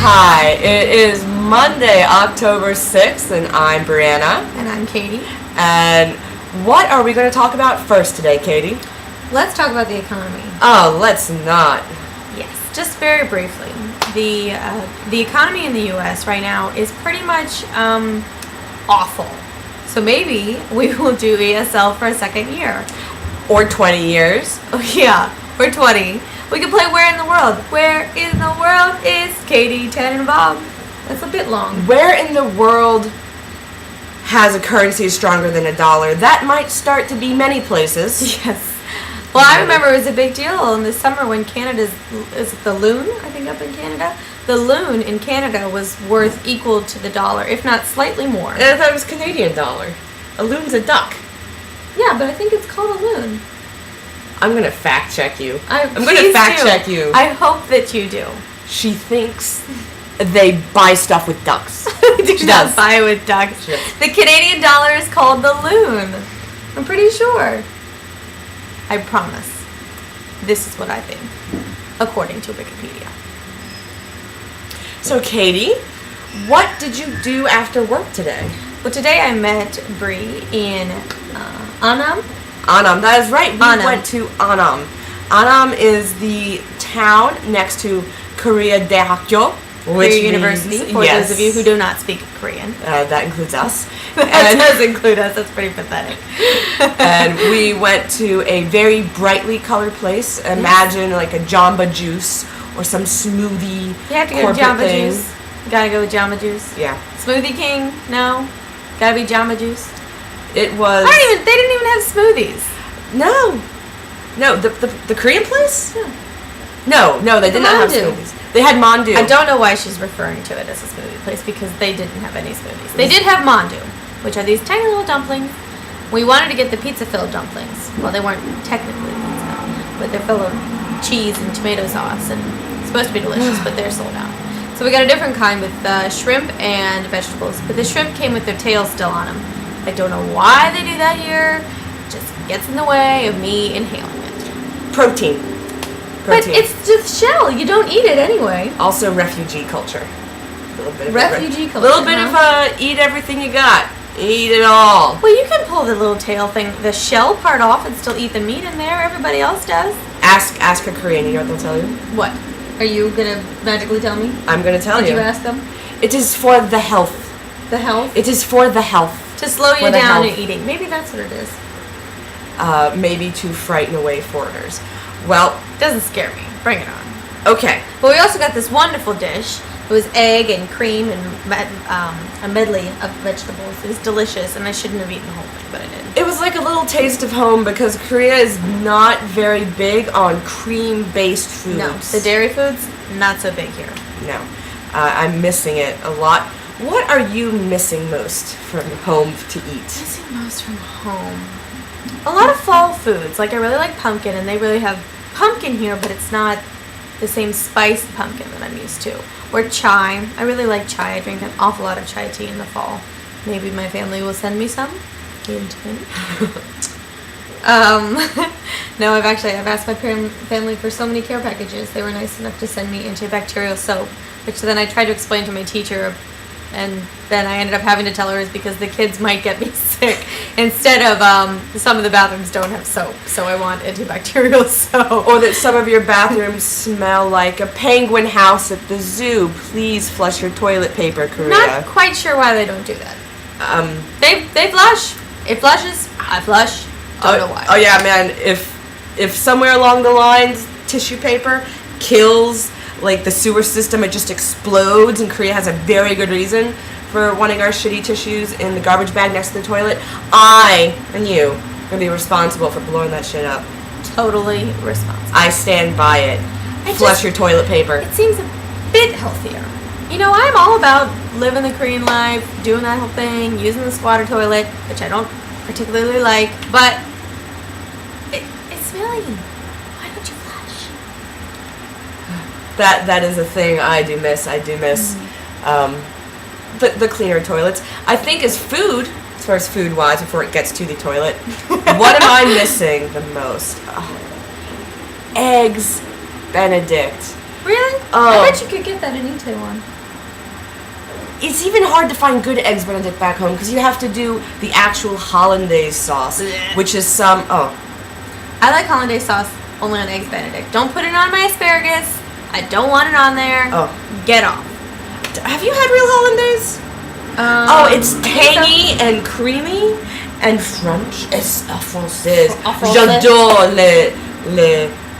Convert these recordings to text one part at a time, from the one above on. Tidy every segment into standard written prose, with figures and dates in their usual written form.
Hi, it is Monday, October 6th, and I'm Briana. And I'm Katie. And what are we going to talk about first today, Katie? Let's talk about the economy. Oh, let's not. Yes, just very briefly. The economy in the U.S. right now is pretty much awful. So maybe we will do ESL for a second year. Or 20 years. Oh, yeah, or 20. We can play Where in the World. Where in the world is Katie, Ted, and Bob? That's a bit long. Where in the world has a currency stronger than a dollar? That might start to be many places. Yes. Well, I remember it was a big deal in the summer when Canada's, is it the loon, I think, up in Canada? The loon in Canada was worth equal to the dollar, if not slightly more. I thought it was Canadian dollar. A loon's a duck. Yeah, but I think it's called a loon. I'm going to fact check you. I'm going to Please fact do. check you. I hope that you do. She thinks they buy stuff with ducks. Do She not does. buy with ducks. She does. The Canadian dollar is called the loon. I'm pretty sure. I promise. This is what I think, according to Wikipedia. So, Katie, what did you do after work today? Well, today I met Bree in Annam. Annam, that is right. We Annam. went to Annam. Annam is the town next to Korea Korea University, for those of you who do not speak Korean. That includes us. That does include us. That's pretty pathetic. And we went to a very brightly colored place. Imagine like a Jamba Juice or some smoothie You have to go to corporate Jamba thing. Juice. You gotta go with Jamba Juice. Yeah. Smoothie King? No. Gotta be Jamba Juice. It was... They didn't even have smoothies. No, the Korean place? Yeah. No, they did not have Mandu. smoothies. They had mandu. I don't know why she's referring to it as a smoothie place because they didn't have any smoothies. They did have mandu, which are these tiny little dumplings. We wanted to get the pizza-filled dumplings. Well, they weren't technically pizza, but they're filled with cheese and tomato sauce and it's supposed to be delicious, but they're sold out. So we got a different kind with shrimp and vegetables, but the shrimp came with their tails still on them. I don't know why they do that here. It just gets in the way of me inhaling it. Protein. But it's just shell. You don't eat it anyway. Also refugee culture. A little bit of Refugee culture, A little bit of eat everything you got. Eat it all. Well, you can pull the little tail thing, the shell part off and still eat the meat in there. Everybody else does. Ask a Korean. You know what they'll tell you? What? Are you going to magically tell me? I'm going to tell you. Did you ask them? It is for the health. The health? It is for the health. To slow For you the down health. in eating. Maybe that's what it is. Maybe to frighten away foreigners. Well, Doesn't scare me. Bring it on. okay. But we also got this wonderful dish. It was egg and cream and a medley of vegetables. It was delicious, and I shouldn't have eaten the whole thing, but I did. It was like a little taste of home because Korea is not very big on cream-based foods. No, the dairy foods, not so big here. No. I'm missing it a lot. What are you missing most from home to eat? Missing most from home. A lot of fall foods. Like I really like pumpkin, and they really have pumpkin here, but it's not the same spiced pumpkin that I'm used to. Or chai. I really like chai. I drink an awful lot of chai tea in the fall. Maybe my family will send me some. Hint, hint. No, I've asked my family for so many care packages. They were nice enough to send me antibacterial soap, which then I tried to explain to my teacher, and then I ended up having to tell her is because the kids might get me sick. Instead of some of the bathrooms don't have soap, so I want antibacterial soap. Or that some of your bathrooms smell like a penguin house at the zoo. Please flush your toilet paper, Korea. Not quite sure why they don't do that. They flush. It flushes. I flush. Don't know why. Oh yeah, man. If somewhere along the lines tissue paper kills like the sewer system, it just explodes, and Korea has a very good reason for wanting our shitty tissues in the garbage bag next to the toilet. I and you are gonna be responsible for blowing that shit up. Totally responsible. I stand by it. Flush your toilet paper. It seems a bit healthier. You know, I'm all about living the Korean life, doing that whole thing, using the squatter toilet, which I don't particularly like, but it's smelly. Why don't you flush? That is a thing I do miss. The cleaner toilets. I think as far as food wise, before it gets to the toilet, what am I missing the most? Eggs Benedict. Really? Oh. I bet you could get that in Itaewon. It's even hard to find good eggs Benedict back home because you have to do the actual hollandaise sauce, Blech. which is some. Oh, I like hollandaise sauce only on eggs Benedict. Don't put it on my asparagus. I don't want it on there. Oh. Get off. Have you had real hollandaise? It's tangy and creamy and French. It's française. J'adore les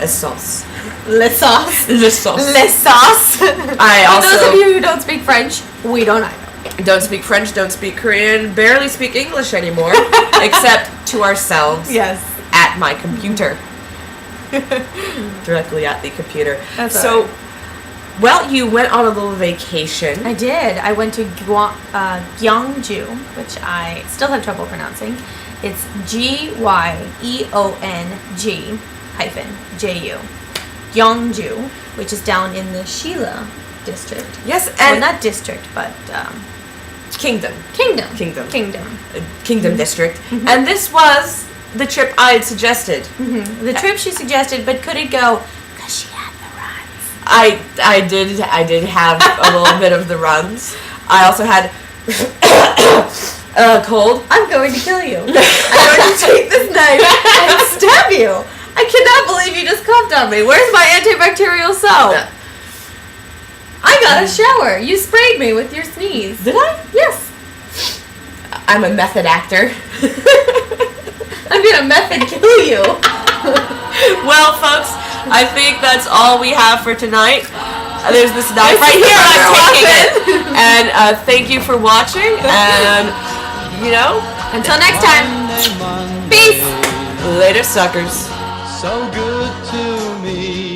sauces. Le sauce. Le sauce. Le sauce. I For those of also you who don't speak French, we don't either. don't speak French, don't speak Korean, barely speak English anymore, except to ourselves Yes. at my computer. Directly at the computer. That's so, alright. well, you went on a little vacation. I did. I went to Gyeongju, which I still have trouble pronouncing. It's Gyeong-Ju. Gyeongju, which is down in the Shilla district. Yes, Well, and not district, but Kingdom. kingdom. Kingdom District. And this was the trip I had suggested. The trip she suggested, but couldn't go because she had the runs. I did have a little bit of the runs. I also had cold. I'm going to kill you. I'm going to take this knife and stab you. I cannot believe you just coughed on me. Where's my antibacterial soap? I got a shower. You sprayed me with your sneeze. Did I? Yes. I'm a method actor. I'm gonna method kill you. Well, folks, I think that's all we have for tonight. There's this knife right here, and I'm taking it. And thank you for watching, and, Until next time, peace. later, suckers. So good to me.